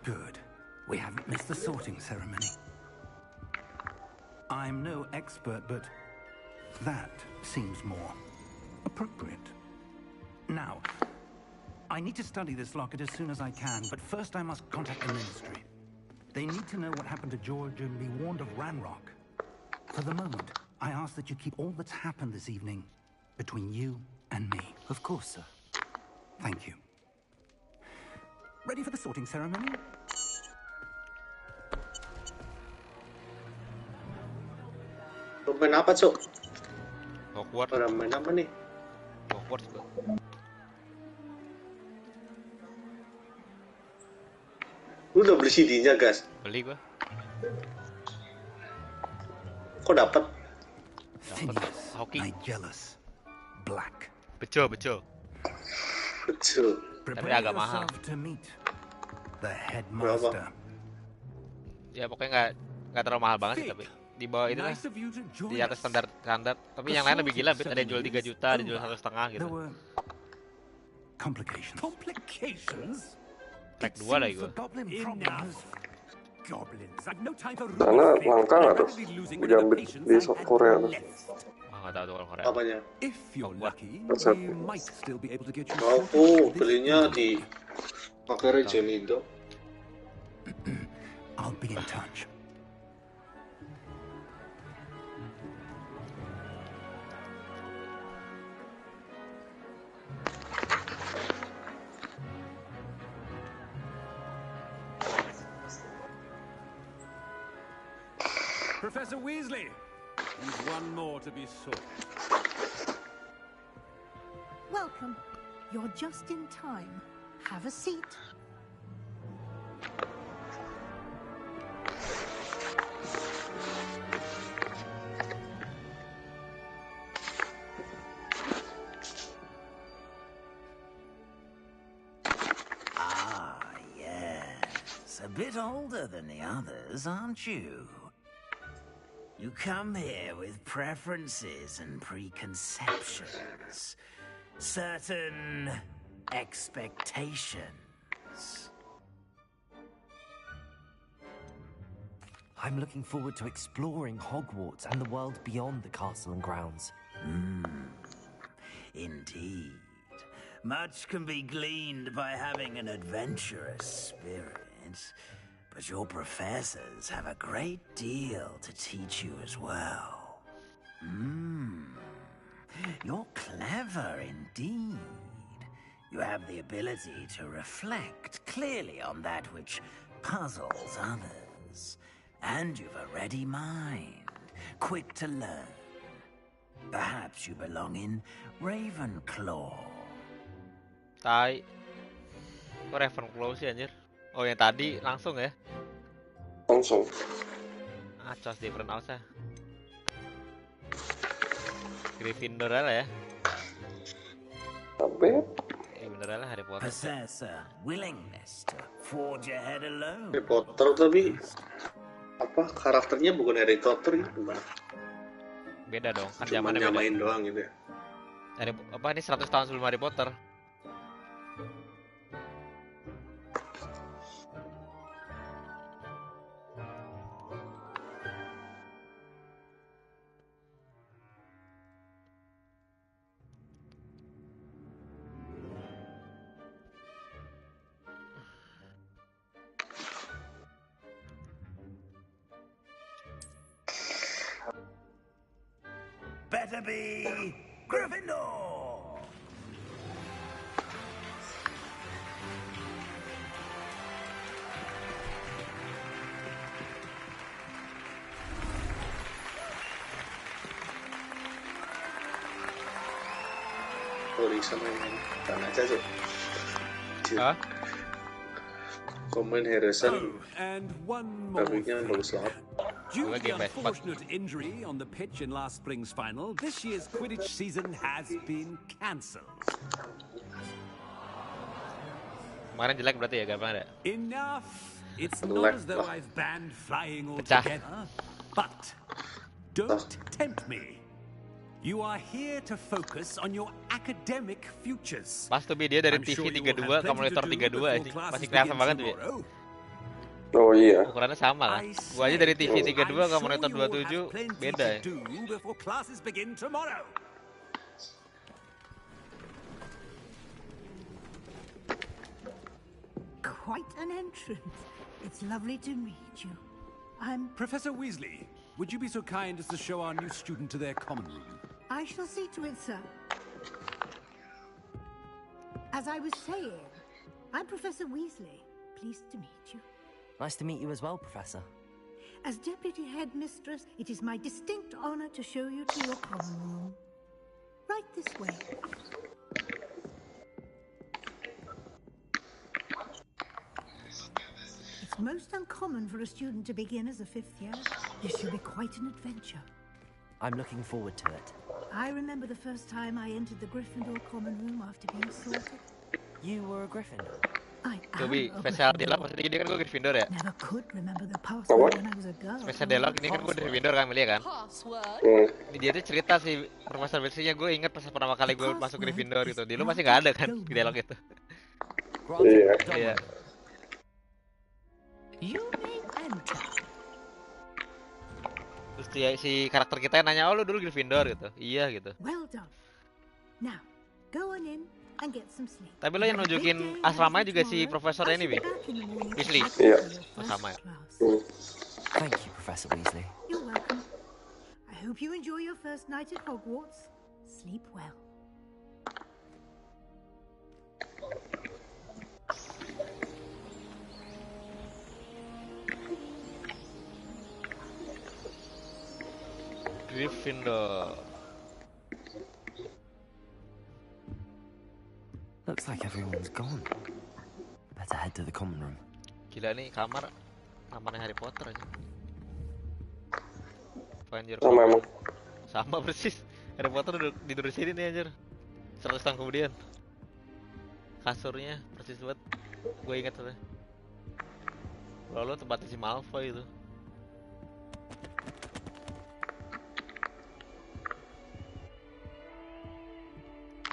Good. We haven't missed the sorting ceremony. I'm no expert, but that seems more appropriate. Now, I need to study this locket as soon as I can, but first I must contact the Ministry. They need to know what happened to George and be warned of Ranrock. For the moment, I ask that you keep all that's happened this evening between you and me. Of course, sir. Thank you. Ready for the sorting ceremony? Main apa, Cuk? Hogwarts. Orang main apa nih? Hogwarts, Bro. Lu udah beli CD-nya, guys? Beli gua. Kok dapat? Phineas, hoki. Nigellus, Black. Bejo. Betul. Tapi agak mahal. To meet the headmaster. Ya pokoknya nggak terlalu mahal banget sih, tapi di bawah itu lah, di atas standar. Tapi yang lain lebih gila, ada yang jual 3 juta, ada yang jual 1,5 gitu. Complications? Track 2 lagi gua. Karena langka nggak tuh diambil di Korea tuh. Nggak tahu tuh kalau Korea. Apanya? Resep. Aku belinya di Makere Jelido. I'll be in touch. Professor Weasley, there's one more to be sought. Welcome. You're just in time. Have a seat. Ah, yes. A bit older than the others, aren't you? You come here with preferences and preconceptions, certain expectations. I'm looking forward to exploring Hogwarts and the world beyond the castle and grounds. Indeed. Much can be gleaned by having an adventurous spirit. But your professors have a great deal to teach you as well. You're clever indeed. You have the ability to reflect clearly on that which puzzles others. And you've a ready mind, quick to learn. Perhaps you belong in Ravenclaw. Tai. Kok Ravenclaw sih anjir? Oh yang tadi langsung ya? Langsung. Acos different house ya. Gryffindor lah ya. Tapi bener lah Harry Potter. Possess a willingness to forge ahead alone. Harry Potter tapi apa karakternya bukan Harry Potter gitu, Bang. Beda dong, kan Cuman zamannya nyamain beda. doang gitu ya. Apa ini 100 tahun sebelum Harry Potter? Better be Gryffindor! Sorry sama yang tanah aja tuh. Hah? Komen Harrison Oh, and one more grafiknya bagus banget. Due to the Lagi PS4. unfortunate injury on the pitch in last spring's final, this year's Quidditch season has been cancelled. Kemarin jelek berarti ya gambarnya. Enough! It's Jelek not as though lah. I've banned flying Pecah. altogether, but don't tempt me. You are here to focus on your academic futures. Pas tuh dia dari I'm TV sure you will 32 have ke plenty monitor to do 32 before anjing. classes Masih kelihatan begin banget tuh ya. tomorrow. Oh iya. Ukurannya sama kan? Gua aja dari TV 32 ke monitor 27 beda ya. Quite an entrance. It's lovely to meet you. I'm Professor Weasley, would you be so kind as to show our new student to their common room? I shall see to it, sir. As I was saying, I'm Professor Weasley. Pleased to meet you. Nice to meet you as well, Professor. As Deputy Headmistress, it is my distinct honor to show you to your common room. Right this way. It's most uncommon for a student to begin as a fifth year. This should be quite an adventure. I'm looking forward to it. I remember the first time I entered the Gryffindor common room after being sorted. You were a Gryffindor? I Tuh Bi, am a spesial Gryffindor. dialog maksudnya ini kan gue Gryffindor ya. Never could remember the password when I was a girl. Spesial dialog ini kan gue Gryffindor kan Melia kan. Ini dia tuh cerita sih Profesor Weasley-nya gue inget pas pertama kali gue masuk Gryffindor gitu. Di lu masih nggak ada kan dialog itu. Iya. Iya. You may enter. Terus si karakter kita yang nanya, oh lu dulu Gryffindor gitu. Iya gitu. Well done. Now, go on in and get some sleep. Tapi lo yang nunjukin asramanya juga si profesor ini, Bi. Weasley. Iya. Sama ya. Thank you, Professor Weasley. You're welcome. I hope you enjoy your first night at Hogwarts. Sleep well. Gryffindor. Looks like everyone's gone. Better head to the common room. Gila nih kamarnya Harry Potter aja. Find your Sama emang. Sama persis. Harry Potter tidur di sini nih anjir. 100 tahun kemudian. Kasurnya persis banget. Gue ingat soalnya. Lalu tempatnya si Malfoy itu.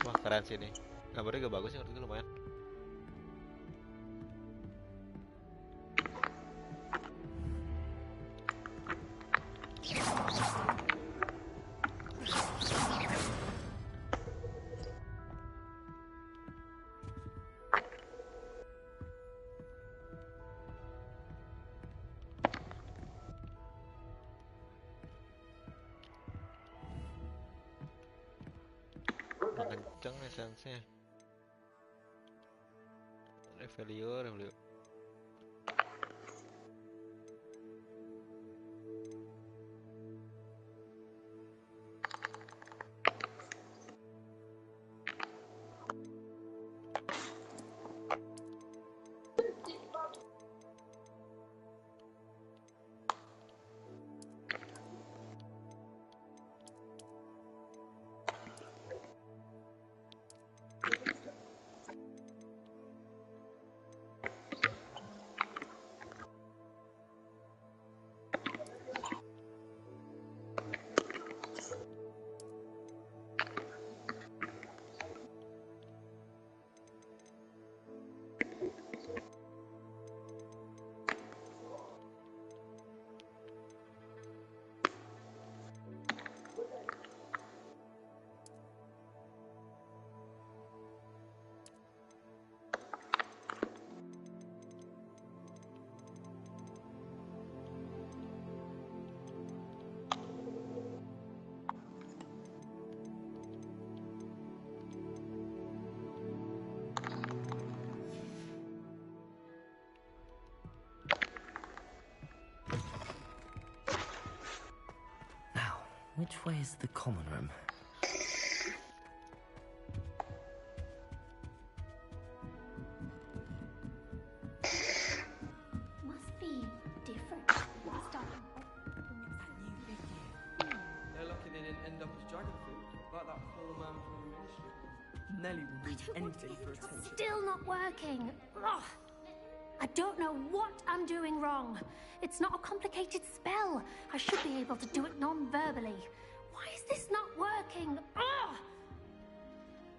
Wah keren sih ini. Gambarnya juga bagus sih, menurut gue lumayan. Kenceng nih sense-nya. Revelio. Which way is the common room? Must be different. They're lucky they didn't end up as dragon fruit, like that poor man from the ministry. Nelly will do anything for attention. Still not working. Ugh. I don't know what I'm doing wrong. It's not a complicated spell. I should be able to do it non-verbally. Why is this not working? Ugh.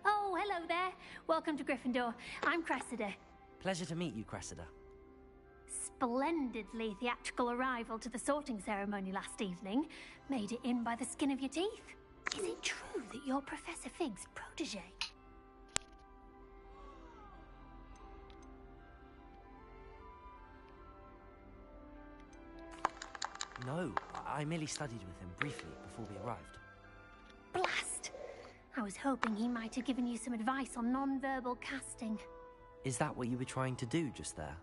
Oh, hello there. Welcome to Gryffindor. I'm Cressida. Pleasure to meet you, Cressida. splendidly theatrical arrival to the sorting ceremony last evening. Made it in by the skin of your teeth. Is it true that you're Professor Fig's protege? No, I merely studied with him briefly before we arrived. Blast! I was hoping he might have given you some advice on non-verbal casting. Is that what you were trying to do just there?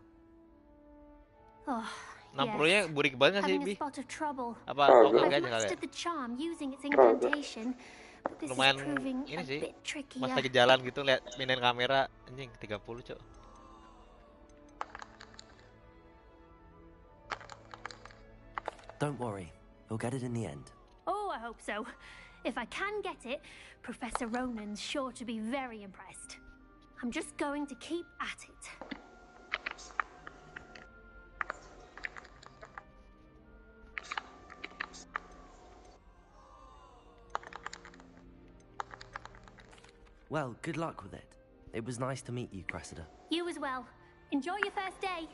Oh, 60-nya burik banget sih, having Bi. a spot of trouble. Apa? Kagak. Oke I've aja kali ya. mastered the charm using its incantation, but this Lumayan is proving ini a sih. bit trickier. Pas lagi jalan gitu lihat pindahin kamera, anjing 30, Cok. Don't worry, you'll get it in the end. Oh, I hope so. If I can get it, Professor Ronan's sure to be very impressed. I'm just going to keep at it. Well, good luck with it. It was nice to meet you, Cressida. You as well. Enjoy your first day.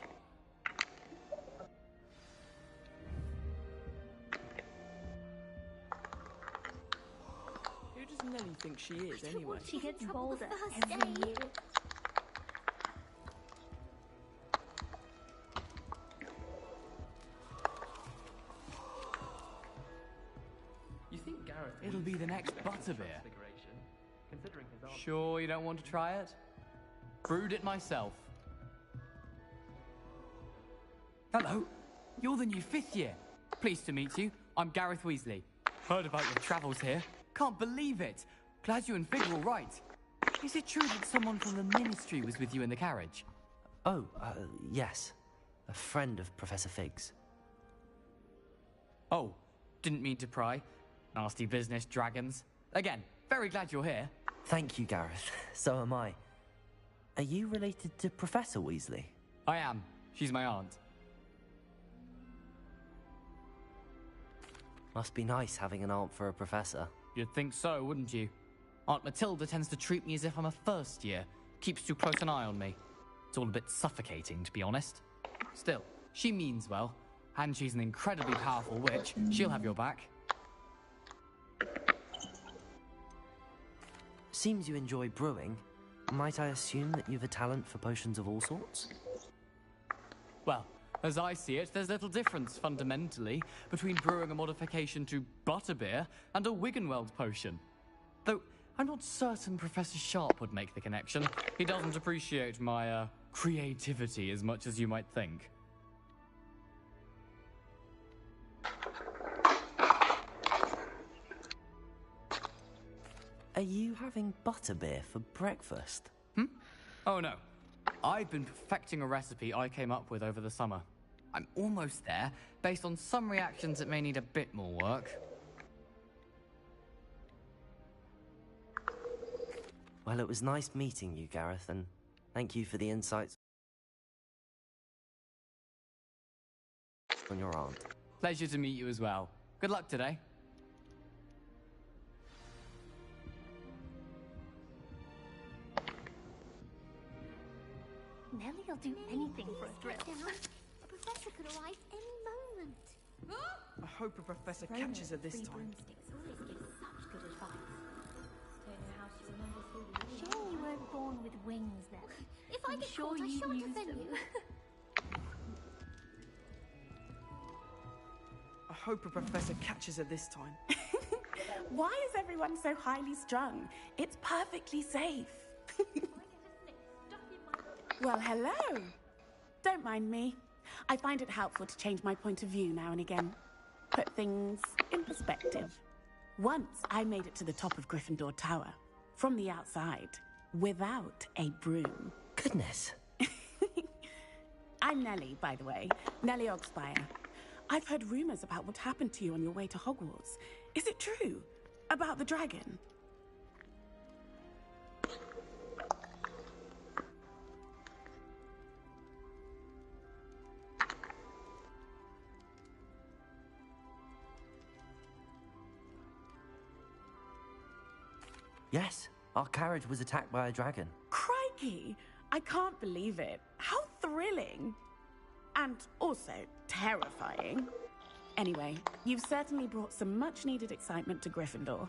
Who does Nelly think she is, anyway? She gets bolder first every day. year. You think Gareth... It'll be the next butterbeer. Considering his art... Sure you don't want to try it? Brewed it myself. Hello, you're the new 5th year. Pleased to meet you. I'm Gareth Weasley. Heard about your travels here. Can't believe it. Glad you and Fig were all right. Is it true that someone from the Ministry was with you in the carriage? Oh, yes. A friend of Professor Fig's. Oh, didn't mean to pry. Nasty business, dragons. Again, very glad you're here. Thank you, Gareth. So am I. Are you related to Professor Weasley? I am. She's my aunt. Must be nice having an aunt for a professor. You'd think so, wouldn't you? Aunt Matilda tends to treat me as if I'm a first year. Keeps too close an eye on me. It's all a bit suffocating, to be honest. Still, she means well. And she's an incredibly powerful witch. She'll have your back. Seems you enjoy brewing. Might I assume that you've a talent for potions of all sorts? Well, as I see it, there's little difference, fundamentally, between brewing a modification to butterbeer and a Wiggenweld potion. Though, I'm not certain Professor Sharp would make the connection. He doesn't appreciate my, creativity as much as you might think. Are you having butterbeer for breakfast? Oh no. I've been perfecting a recipe I came up with over the summer. I'm almost there, based on some reactions that may need a bit more work. Well, it was nice meeting you, Gareth, and thank you for the insights on your aunt. Pleasure to meet you as well. Good luck today. Nellie'll do anything for a thrill. A professor could arrive any moment. I hope a professor catches her this time. Shame you weren't born with wings then. If I I'm get sure caught, I you'd shan't use offend them. you. I hope a professor catches her this time. Why is everyone so highly strung? It's perfectly safe. Well, hello. Don't mind me. I find it helpful to change my point of view now and again. Put things in perspective. Once I made it to the top of Gryffindor Tower, from the outside, without a broom. Goodness. I'm Nellie, by the way. Nellie Ogspire. I've heard rumors about what happened to you on your way to Hogwarts. Is it true? About the dragon? Yes, our carriage was attacked by a dragon. Crikey! I can't believe it. How thrilling! And also terrifying. Anyway, you've certainly brought some much-needed excitement to Gryffindor.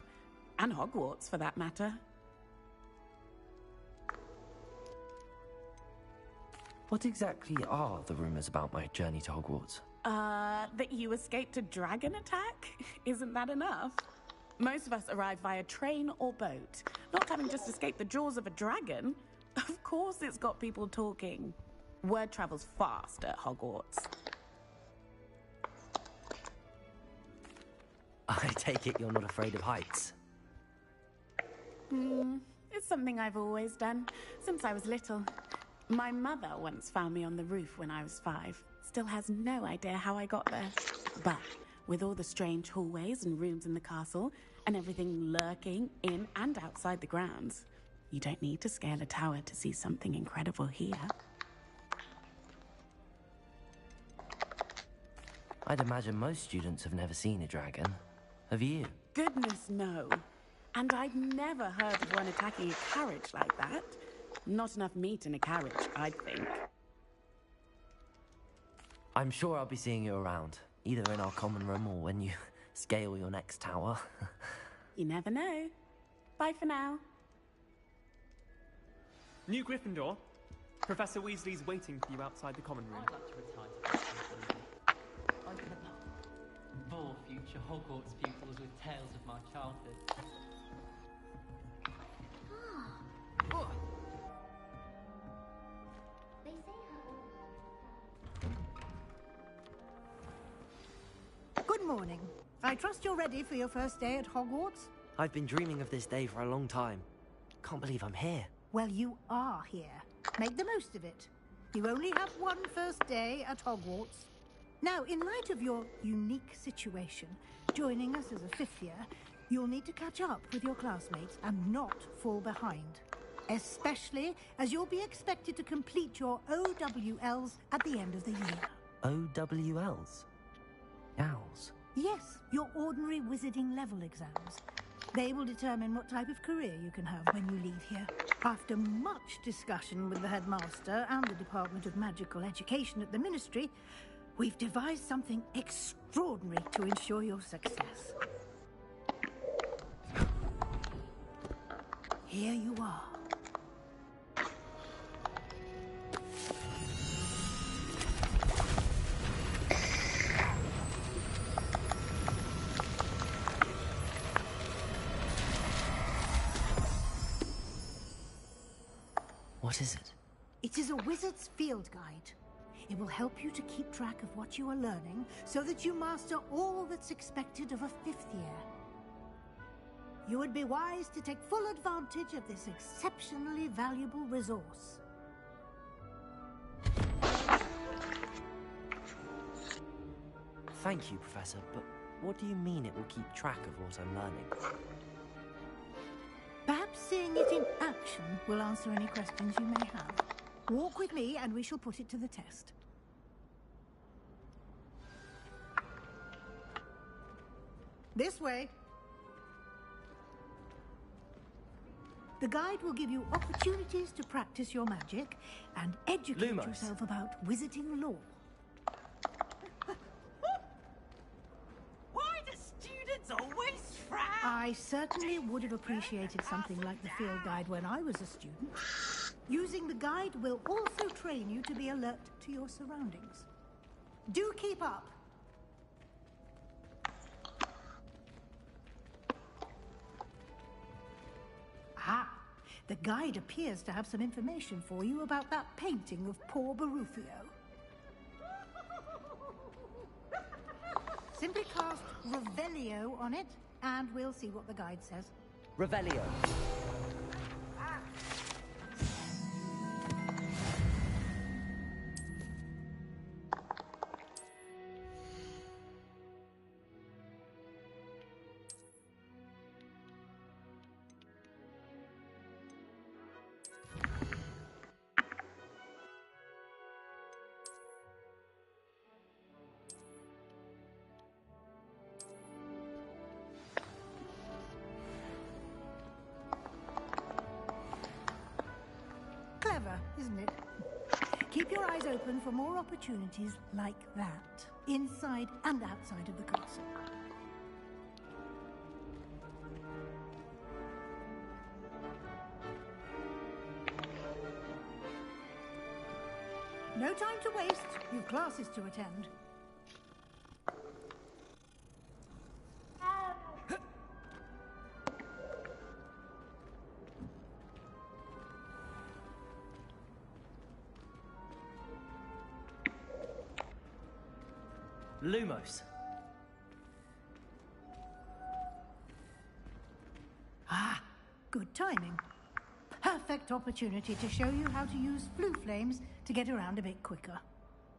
And Hogwarts, for that matter. What exactly are the rumors about my journey to Hogwarts? That you escaped a dragon attack? Isn't that enough? Most of us arrive via train or boat. Not having just escaped the jaws of a dragon. Of course it's got people talking. Word travels fast at Hogwarts. I take it you're not afraid of heights. It's something I've always done, since I was little. My mother once found me on the roof when I was 5. Still has no idea how I got there. But with all the strange hallways and rooms in the castle, and everything lurking in and outside the grounds, you don't need to scale a tower to see something incredible here. I'd imagine most students have never seen a dragon. Have you? Goodness, no. And I'd never heard of one attacking a carriage like that. Not enough meat in a carriage, I'd think. I'm sure I'll be seeing you around, either in our common room or when you scale your next tower. You never know. Bye for now. New Gryffindor. Professor Weasley's waiting for you outside the common room. I'd like to retire to I can bore future Hogwarts pupils with tales of my childhood. Good morning. I trust you're ready for your first day at Hogwarts? I've been dreaming of this day for a long time. Can't believe I'm here. Well, you are here. Make the most of it. You only have one first day at Hogwarts. Now, in light of your unique situation, joining us as a 5th year, you'll need to catch up with your classmates and not fall behind. Especially as you'll be expected to complete your OWLs at the end of the year. OWLs? Owls? Yes, your ordinary wizarding level exams. They will determine what type of career you can have when you leave here. After much discussion with the headmaster and the Department of Magical Education at the Ministry, we've devised something extraordinary to ensure your success. Here you are. What is it? It is a wizard's field guide. It will help you to keep track of what you are learning so that you master all that's expected of a 5th year. You would be wise to take full advantage of this exceptionally valuable resource. Thank you, Professor, but what do you mean it will keep track of what I'm learning? Perhaps seeing it in action will answer any questions you may have. Walk with me and we shall put it to the test. This way. The guide will give you opportunities to practice your magic and educate Lumos. yourself about wizarding lore. Why do students always frown? I certainly would have appreciated something like the field guide when I was a student. Using the guide will also train you to be alert to your surroundings. Do keep up. Ah, the guide appears to have some information for you about that painting of poor Barufio. Simply cast Revelio on it, and we'll see what the guide says. Revelio. Clever, isn't it? Keep your eyes open for more opportunities like that, inside and outside of the castle. No time to waste. You've classes to attend. Lumos. Ah, good timing. Perfect opportunity to show you how to use flue flames to get around a bit quicker.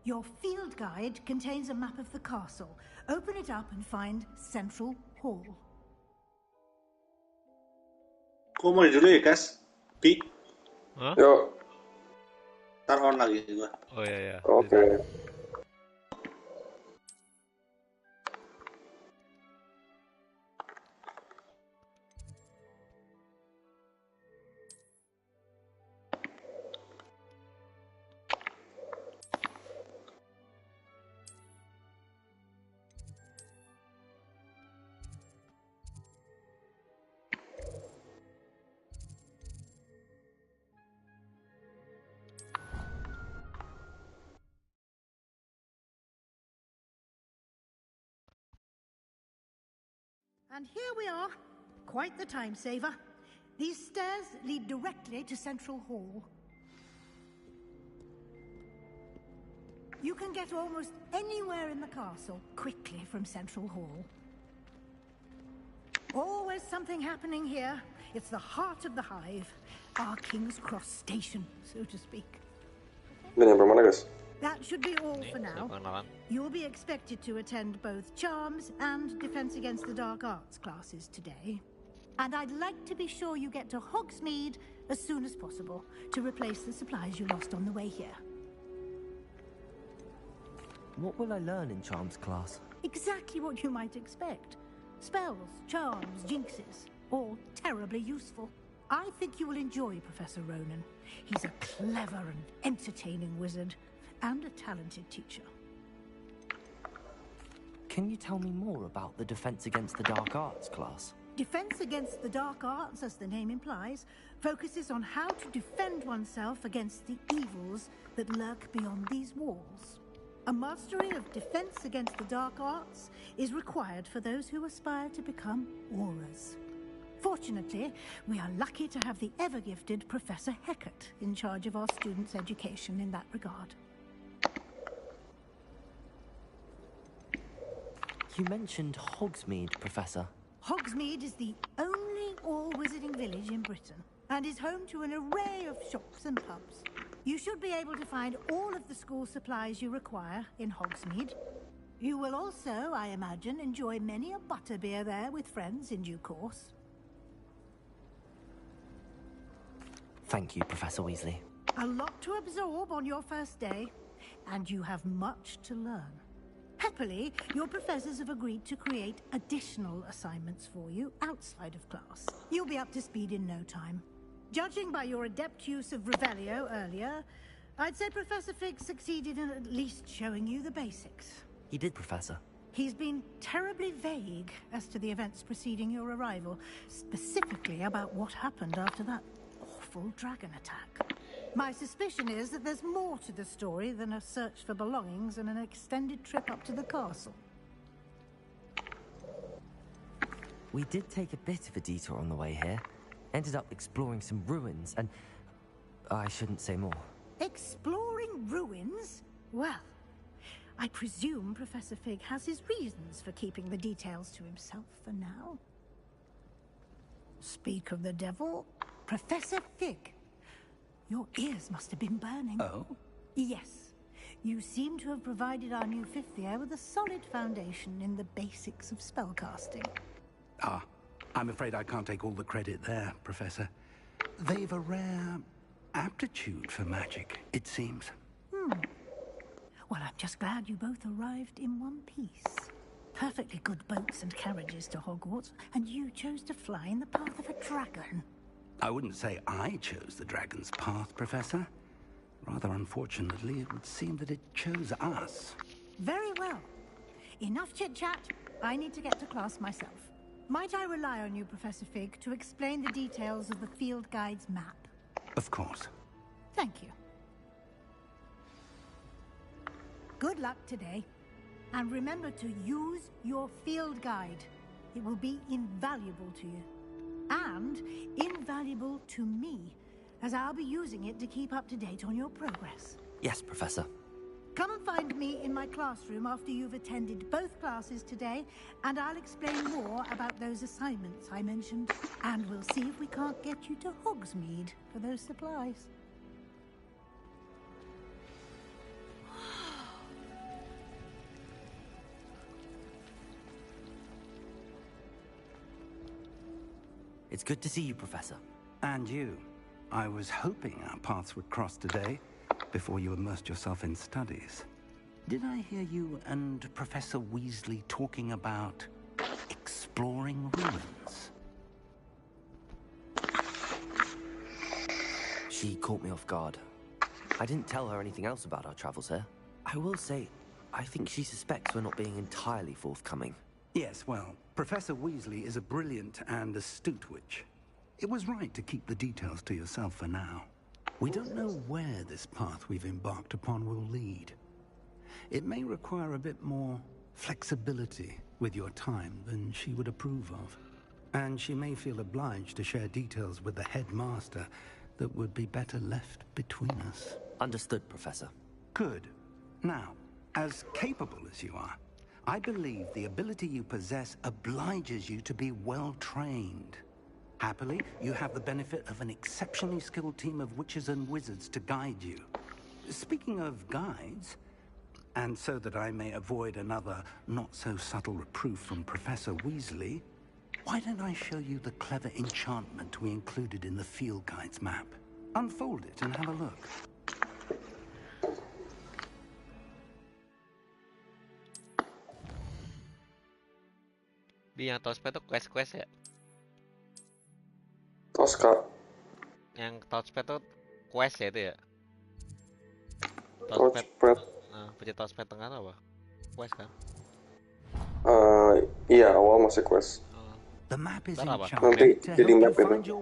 Your field guide contains a map of the castle. Open it up and find Central Hall. Kok mau dulu ya, Kas? Pi? Hah? Yuk. Ntar on lagi gua. Oh iya. Oke. And here we are. Quite the time saver. These stairs lead directly to Central Hall. You can get almost anywhere in the castle quickly from Central Hall. Always something happening here. It's the heart of the hive. Our King's Cross station, so to speak. Udah nyampe mana, guys? That should be all for now. You'll be expected to attend both Charms and Defense Against the Dark Arts classes today. And I'd like to be sure you get to Hogsmeade as soon as possible to replace the supplies you lost on the way here. What will I learn in Charms class? Exactly what you might expect. Spells, charms, jinxes, all terribly useful. I think you will enjoy Professor Ronan. He's a clever and entertaining wizard. And a talented teacher. Can you tell me more about the Defense Against the Dark Arts class? Defense Against the Dark Arts, as the name implies, focuses on how to defend oneself against the evils that lurk beyond these walls. A mastery of Defense Against the Dark Arts is required for those who aspire to become Aurors. Fortunately, we are lucky to have the ever-gifted Professor Hecat in charge of our students' education in that regard. You mentioned Hogsmeade, Professor. Hogsmeade is the only all-wizarding village in Britain and is home to an array of shops and pubs. You should be able to find all of the school supplies you require in Hogsmeade. You will also, I imagine, enjoy many a butterbeer there with friends in due course. Thank you, Professor Weasley. A lot to absorb on your first day, and you have much to learn. Happily, your professors have agreed to create additional assignments for you outside of class. You'll be up to speed in no time. Judging by your adept use of Revelio earlier, I'd say Professor Fig succeeded in at least showing you the basics. He did, Professor. He's been terribly vague as to the events preceding your arrival, specifically about what happened after that awful dragon attack. My suspicion is that there's more to the story than a search for belongings and an extended trip up to the castle. We did take a bit of a detour on the way here. Ended up exploring some ruins and... I shouldn't say more. Exploring ruins? Well, I presume Professor Fig has his reasons for keeping the details to himself for now. Speak of the devil, Professor Fig. Your ears must have been burning. Oh? Yes. You seem to have provided our new fifth year with a solid foundation in the basics of spellcasting. Ah, I'm afraid I can't take all the credit there, Professor. They've a rare aptitude for magic, it seems. Well, I'm just glad you both arrived in one piece. Perfectly good boats and carriages to Hogwarts, and you chose to fly in the path of a dragon. I wouldn't say I chose the dragon's path, Professor. Rather unfortunately, it would seem that it chose us. Very well. Enough chit-chat. I need to get to class myself. Might I rely on you, Professor Fig, to explain the details of the field guide's map? Of course. Thank you. Good luck today. And remember to use your field guide. It will be invaluable to you. And invaluable to me, as I'll be using it to keep up to date on your progress. Yes, Professor. Come and find me in my classroom after you've attended both classes today, and I'll explain more about those assignments I mentioned. And we'll see if we can't get you to Hogsmeade for those supplies. It's good to see you, Professor. And you. I was hoping our paths would cross today, before you immersed yourself in studies. Did I hear you and Professor Weasley talking about exploring ruins? She caught me off guard. I didn't tell her anything else about our travels here. I will say, I think she suspects we're not being entirely forthcoming. Yes, well, Professor Weasley is a brilliant and astute witch. It was right to keep the details to yourself for now. We don't know where this path we've embarked upon will lead. It may require a bit more flexibility with your time than she would approve of. And she may feel obliged to share details with the headmaster that would be better left between us. Understood, Professor. Good. Now, as capable as you are, I believe the ability you possess obliges you to be well trained. Happily, you have the benefit of an exceptionally skilled team of witches and wizards to guide you. Speaking of guides, and so that I may avoid another not-so-subtle reproof from Professor Weasley, why don't I show you the clever enchantment we included in the field guide's map? Unfold it and have a look. Bi yang touchpad tuh quest-quest ya? Tosca. Yang touchpad tuh quest ya itu ya? Touchpad. Pencet touchpad tengah tuh apa? Quest kan? Iya, awal masih quest. The map is Nanti jadi map itu.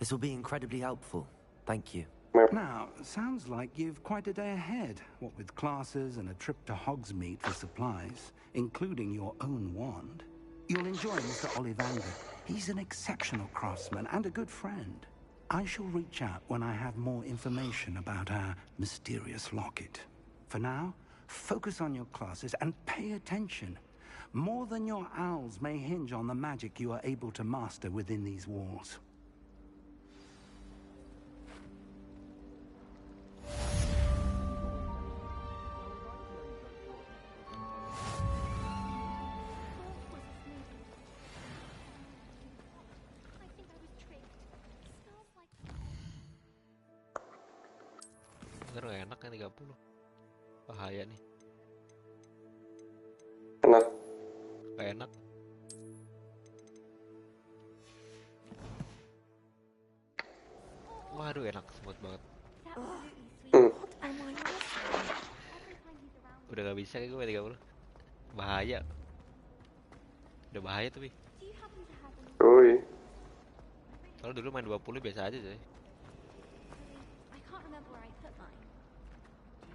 This will be incredibly helpful. Thank you. Now, sounds like you've quite a day ahead, what with classes and a trip to Hogsmeade for supplies, including your own wand. You'll enjoy Mr. Ollivander. He's an exceptional craftsman and a good friend. I shall reach out when I have more information about our mysterious locket. For now, focus on your classes and pay attention. More than your owls may hinge on the magic you are able to master within these walls. Bener gak enak kan 30? Bahaya nih. Enak. Gak enak. Waduh enak, smooth banget. Udah gak bisa kayak gue 30. Bahaya. Udah bahaya tuh, Bi. Oi. Kalau dulu main 20 biasa aja sih.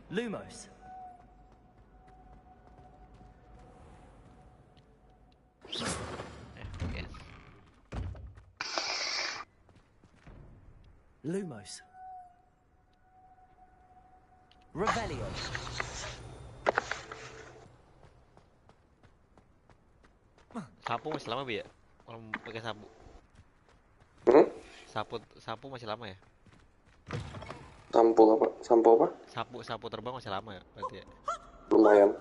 Lumos. Yes. Lumos. Revelio. Sapu masih lama, Bi ya? Kalau pakai sapu. Sapu masih lama ya? Sampo apa? Sapu terbang masih lama ya berarti ya? Lumayan.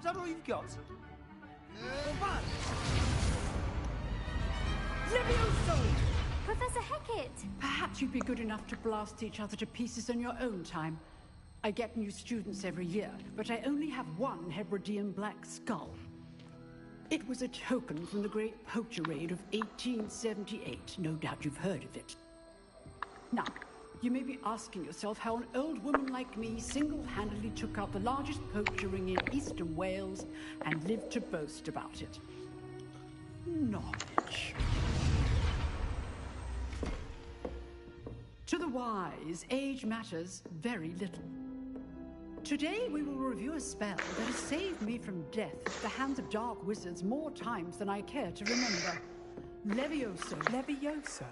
Is that all you've got? Levioso! Professor Hecat! Perhaps you'd be good enough to blast each other to pieces in your own time. I get new students every year, but I only have one Hebridean black skull. It was a token from the Great Poacher Raid of 1878. No doubt you've heard of it. Now, you may be asking yourself how an old woman like me single-handedly took out the largest poacher ring in eastern Wales and lived to boast about it. Knowledge. To the wise, age matters very little. Today we will review a spell that has saved me from death at the hands of dark wizards more times than I care to remember. Levioso. Levioso?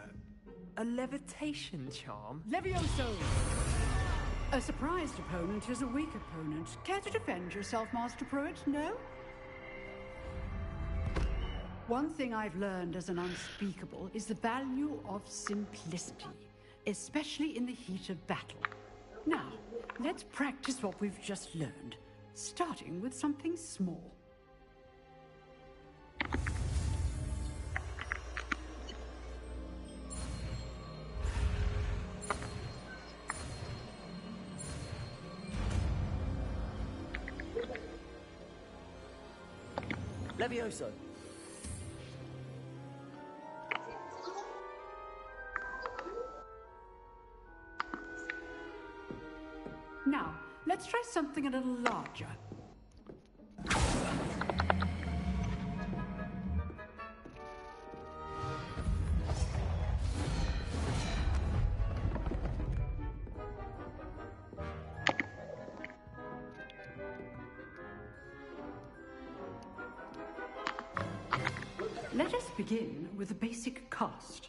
A levitation charm? Levioso! A surprised opponent is a weak opponent. Care to defend yourself, Master Pruitt? No? One thing I've learned as an unspeakable is the value of simplicity, especially in the heat of battle. Now, let's practice what we've just learned, starting with something small. Levioso. Now, let's try something a little larger. Let us begin with a basic cast.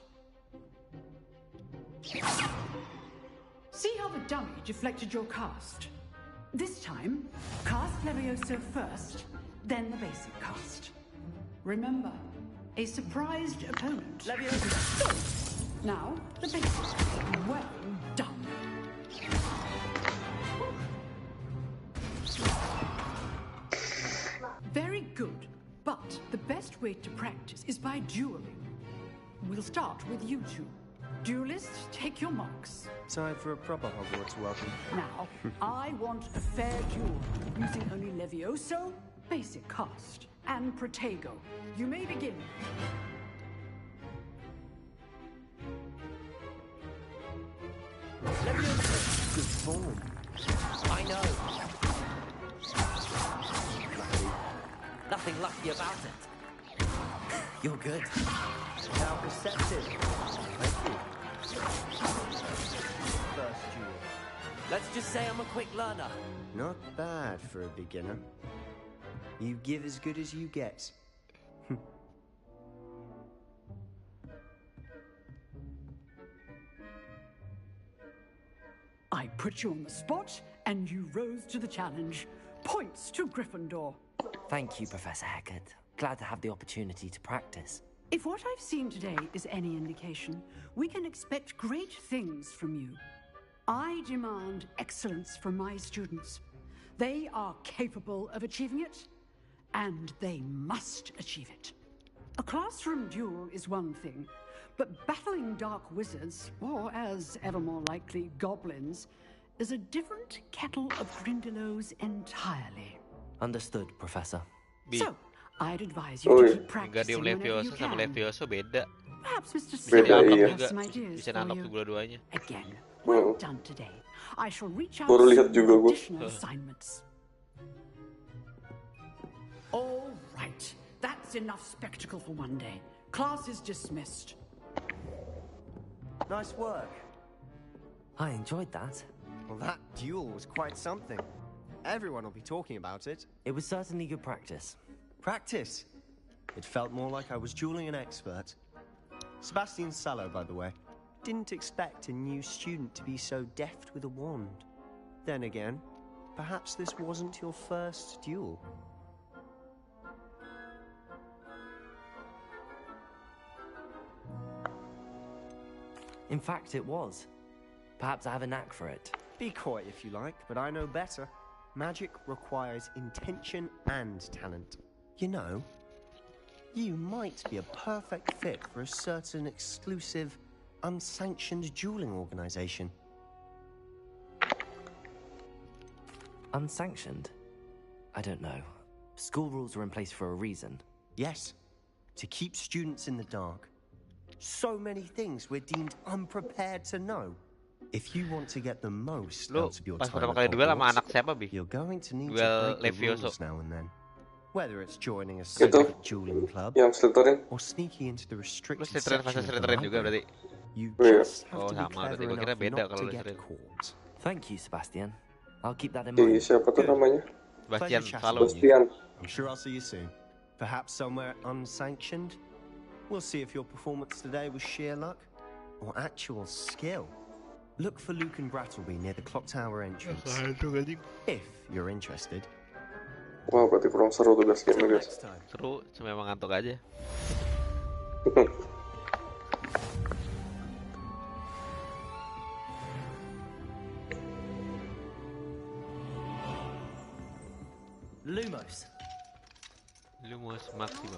See how the dummy deflected your cast? This time, cast Levioso first, then the basic cast. Remember, a surprised opponent. Levioso! Now, the basic. Well done. Very good, but the best way to practice is by dueling. We'll start with you two. Duelists, take your marks. Time for a proper Hogwarts welcome. Now, I want a fair duel, using only Levioso, basic cast, and Protego. You may begin. Levioso! Good form. I know. Nothing lucky about it. You're good. How perceptive. Thank you. First duel. Let's just say I'm a quick learner. Not bad for a beginner. You give as good as you get. I put you on the spot, and you rose to the challenge. Points to Gryffindor. Thank you, Professor Hecat. Glad to have the opportunity to practice. If what I've seen today is any indication, we can expect great things from you. I demand excellence from my students. They are capable of achieving it, and they must achieve it. A classroom duel is one thing, but battling dark wizards, or as ever more likely, goblins, is a different kettle of Grindylows entirely. Understood, Professor. So, I'd advise you to keep practicing Wingardium whenever you Leviosa sama can. Levioso beda. Perhaps Mr. Bisa Sihir diunlock will have juga. some ideas Bisa for unlock you. dua-duanya. Again, well done today. I shall reach out Baru soon lihat juga with gua. additional assignments. All right, that's enough spectacle for one day. Class is dismissed. Nice work. I enjoyed that. Well, that duel was quite something. Everyone will be talking about it. It was certainly good practice. Practice? It felt more like I was dueling an expert. Sebastian Sallow, by the way. Didn't expect a new student to be so deft with a wand. Then again, perhaps this wasn't your first duel. In fact, it was. Perhaps I have a knack for it. Be coy if you like, but I know better. Magic requires intention and talent. You know, You might be a perfect fit for a certain exclusive, unsanctioned dueling organization. Unsanctioned? I don't know. School rules are in place for a reason. Yes, to keep students in the dark. So many things we're deemed unprepared to know. If you want to get the most out of your time at Hogwarts, you're going to need to break the rules now and then. Whether it's joining a secret dueling club or sneaking into the restricted section of the library, you just have to be clever enough not to get caught. Thank you, Sebastian. I'll keep that in mind. Siapa tuh namanya? Sebastian. I'm sure I'll see you soon. Perhaps somewhere unsanctioned. We'll see if your performance today was sheer luck or actual skill. Look for Luke and Brattleby near the clock tower entrance. If you're interested. Wah, berarti kurang seru tugas gamenya, guys. Seru, cuma emang ngantuk aja. Lumos. Lumos Maxima.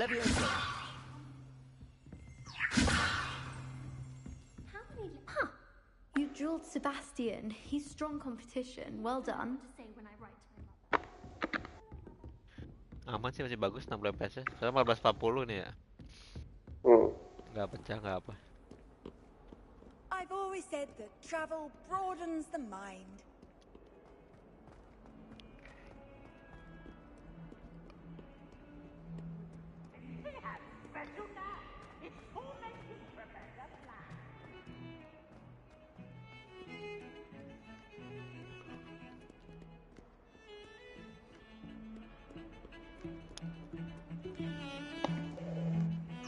Leviosa. How many? Huh. You drilled Sebastian. He's strong competition. Well done. Aman sih, masih bagus 60 fps -nya. Soalnya 1440 nih ya. Nggak pecah, nggak apa. I've always said that travel broadens the mind.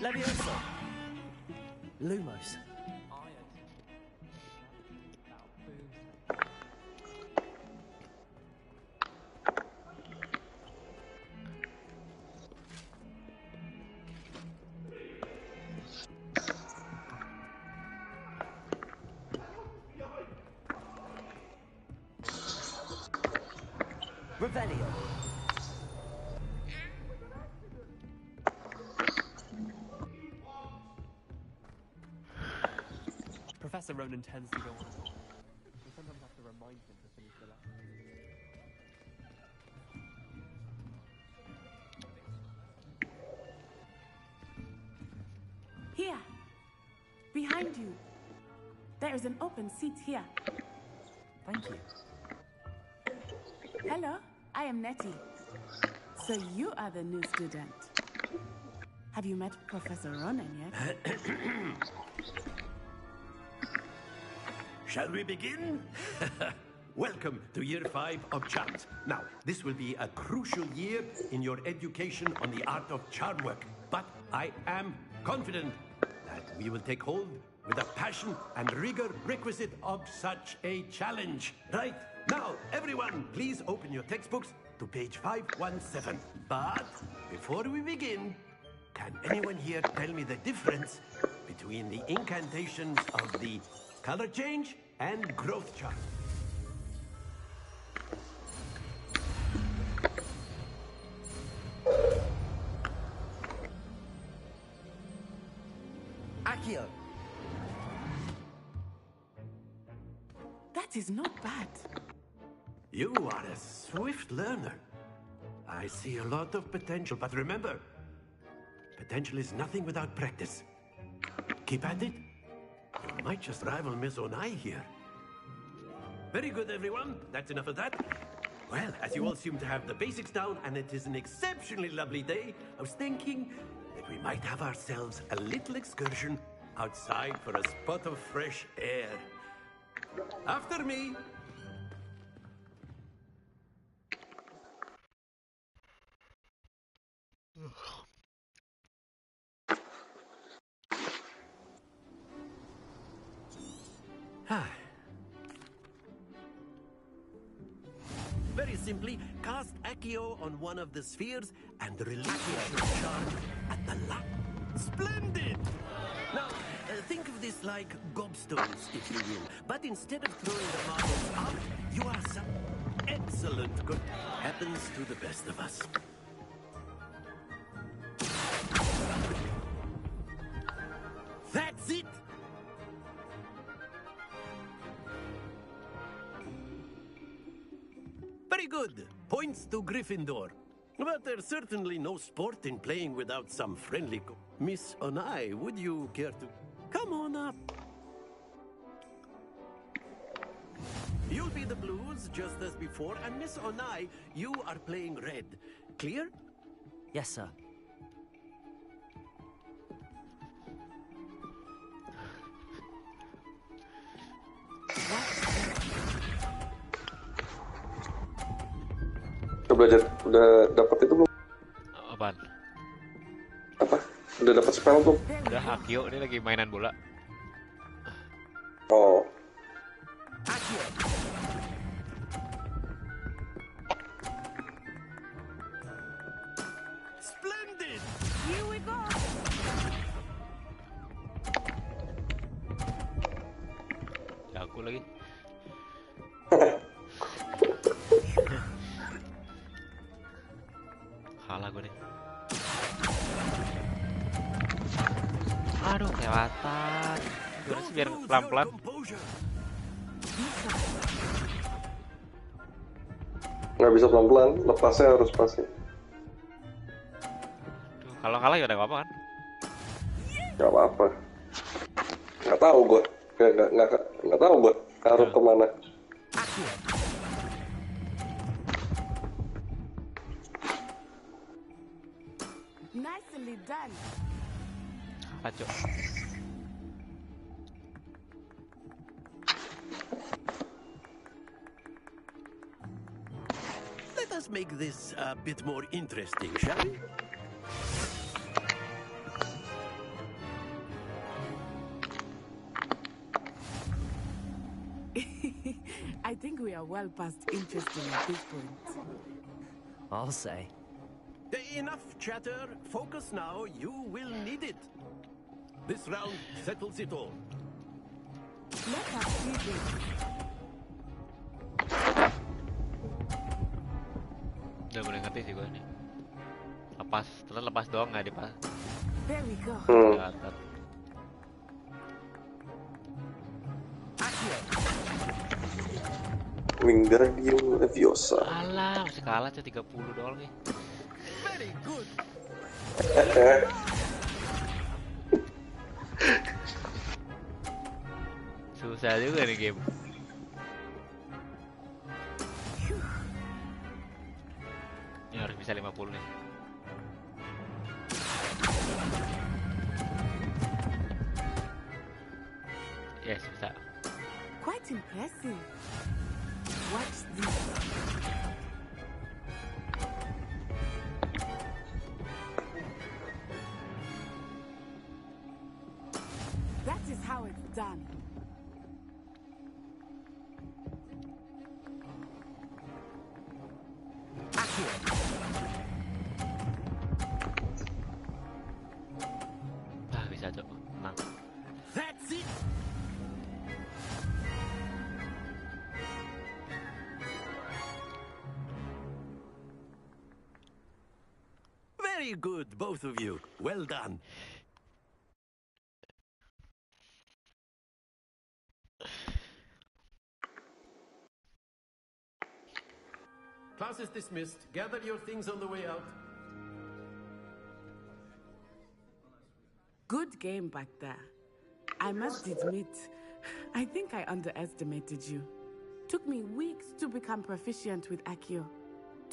Leviosa. Lumos. Revelio. Professor Ronan tends to go on and on. We sometimes have to remind him to finish the lesson. Here. Behind you. There is an open seat here. Thank you. Hello, I am Nettie. So you are the new student. Have you met Professor Ronan yet? Shall we begin? Welcome to Year 5 of Charms. Now, this will be a crucial year in your education on the art of charm work. But I am confident that we will take hold with the passion and rigor requisite of such a challenge. Right, now, everyone, please open your textbooks to page 517. But before we begin, can anyone here tell me the difference between the incantations of the color change and growth chart? Accio. That is not bad. You are a swift learner. I see a lot of potential, but remember, potential is nothing without practice. Keep at it. You might just rival Miss Onai here. Very good, everyone. That's enough of that. Well, as you all seem to have the basics down, and it is an exceptionally lovely day, I was thinking that we might have ourselves a little excursion outside for a spot of fresh air. After me. Very simply, cast Accio on one of the spheres and relax your charge at the lap. Splendid! Now, think of this like gobstones, if you will. But instead of throwing the marbles out, you are Excellent. Good. Happens to the best of us. That's it! Very good. Points to Gryffindor. But there's certainly no sport in playing without some friendly... Miss Onai, would you care to... Come on up. You'll be the blues, just as before, and Miss Onai, you are playing red. Clear? Yes, sir. Udah dapat itu belum? Apaan? Apa? Udah dapat spell belum? Udah, Akio ini lagi mainan bola. Oh. Splendid! Here we go! Jago lagi. Kalah gue nih. Aduh, kelewatan. Gimana sih biar pelan-pelan? Nggak bisa pelan-pelan, lepasnya harus pasti. Kalau kalah ya udah gak apa-apa kan? Nggak apa-apa. Nggak tahu gue. Nggak tahu gue taruh kemana. Nicely done. Kacau. Let us make this a bit more interesting, shall we? I think we are well past interesting at this point. I'll say. Enough chatter. Focus now. You will need it. This round settles it all. Let us see this. Udah boleh ngerti sih gue nih. Lepas doang nggak dipas. There we go. Kelihatan. Wingardium Leviosa. Alah, masih kalah aja 30 doang nih. Very good. Susah juga nih game. Ini harus bisa 50 nih. Yes, bisa. Quite impressive. Watch this. That is how it's done. Ah, bisa cok. Menang. That's it. Very good, both of you. Well done. Class is dismissed. Gather your things on the way out. Good game back there. I must admit, I think I underestimated you. Took me weeks to become proficient with Accio.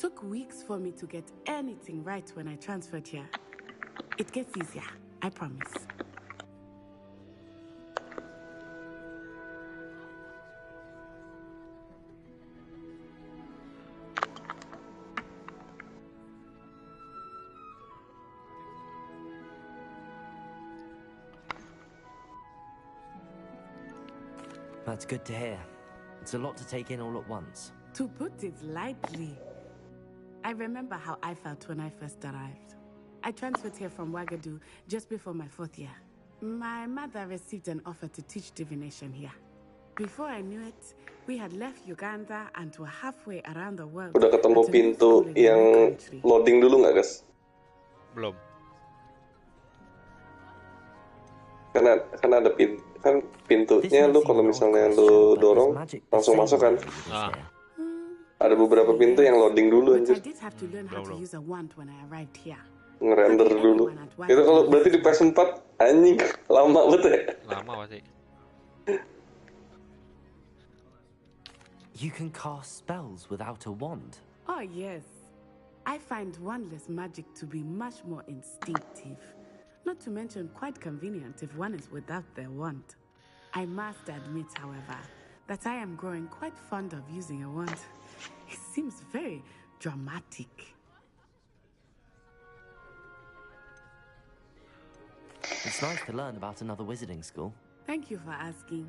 Took weeks for me to get anything right when I transferred here. It gets easier, I promise. That's good to hear. It's a lot to take in all at once. To put it lightly, I remember how I felt when I first arrived. I transferred here from Wagadu just before my 4th year. My mother received an offer to teach divination here. Before I knew it, we had left Uganda and were halfway around the world. Udah ketemu at a new pintu school in a yang new country. loading dulu nggak, guys? Belum. Kan ada pintunya, lu kalau misalnya lu dorong langsung masuk kan? Ada beberapa pintu yang loading dulu But I anjir. did have to learn how to use a wand when I arrived here. Ngerender dulu. Itu kalau berarti di PS4 anjing lama banget ya. Lama pasti. You can cast spells without a wand. Oh, yes. I find wandless magic to be much more instinctive. Not to mention quite convenient if one is without their wand. I must admit, however, that I am growing quite fond of using a wand. It seems very dramatic. It's nice to learn about another wizarding school. Thank you for asking.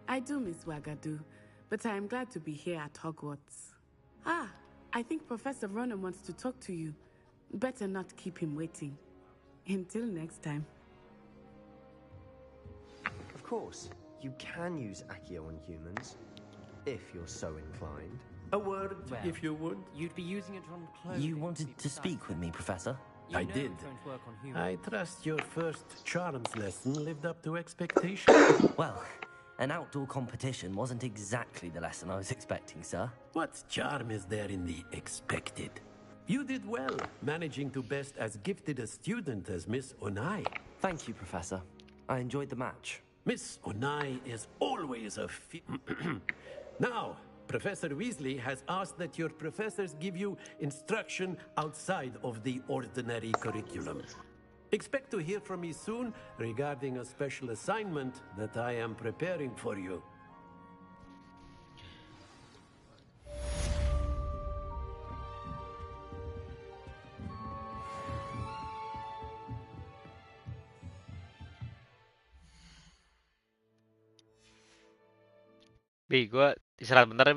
I do miss Wagadu, but I am glad to be here at Hogwarts. I think Professor Ronan wants to talk to you. Better not keep him waiting. Until next time. Of course, you can use Accio on humans, if you're so inclined. A word, if you would. You'd be using it on clothing. You wanted to speak with me, Professor? I did. It's going to work on humans. I trust your first charms lesson lived up to expectation. Well, an outdoor competition wasn't exactly the lesson I was expecting, sir. What charm is there in the expected? You did well, managing to best as gifted a student as Miss Onai. Thank you, Professor. I enjoyed the match. Miss Onai is always a Now, Professor Weasley has asked that your professors give you instruction outside of the ordinary curriculum. Expect to hear from me soon regarding a special assignment that I am preparing for you. Bi, gue istirahat bentar ya, Bi.